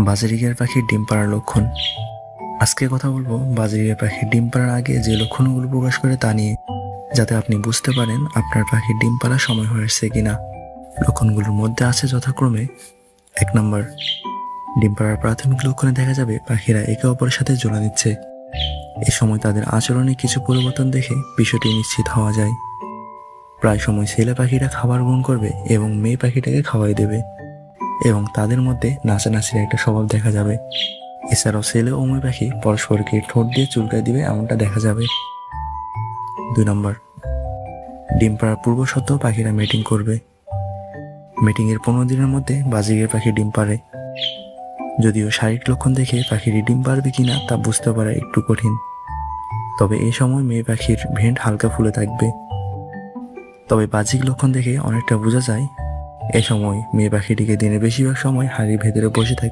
Budgerigar পাখির ডিম পাড়ার লক্ষণ। আজকে কথা বলবো বাজরিগার পাখির ডিম পাড়ার আগে যে লক্ষণগুলো প্রকাশ করে তা নিয়ে, যাতে আপনি বুঝতে পারেন আপনার পাখির ডিম পাড়ার সময় হয়েছে কিনা। লক্ষণগুলোর মধ্যে আছে যথাক্রমে 1 নম্বর, ডিম পাড়ার প্রাথমিক লক্ষণে দেখা যাবে পাখিরা একে অপরের সাথে জোড়া দিচ্ছে। এ সময় তাদের আচরণে কিছু পরিবর্তন দেখে বিষয়টি নিশ্চিত হওয়া যায়। প্রায় সময় ছেলে পাখিরা খাবার গ্রহণ করবে এবং মেয়ে পাখিটাকে খাওয়াই দেবে, এবং তাদের মধ্যে নাচানাচির একটা স্বভাব দেখা যাবে। এছাড়াও ছেলে ও মেয়ে পাখি পরস্পরকে ঠোঁট দিয়ে চুলকায় দিবে, এমনটা দেখা যাবে। 2 নম্বর, ডিম পাড়ার পূর্ব সত্ত্বেও পাখিরা মিটিং করবে। মিটিংয়ের 15 দিনের মধ্যে বাজরিগার পাখি ডিম পাড়ে। যদিও শারীরিক লক্ষণ দেখে পাখিটি ডিম পারবে কিনা তা বুঝতে পারা একটু কঠিন, তবে এই সময় মেয়ে পাখির ভেন্ট হালকা ফুলে থাকবে। তবে বাহ্যিক লক্ষণ দেখে অনেকটা বোঝা যায় এ সময় মেয়ে পাখিটিকে দিনের বেশিরভাগ সময় হাড়ির ভেতরে বসে থাকতে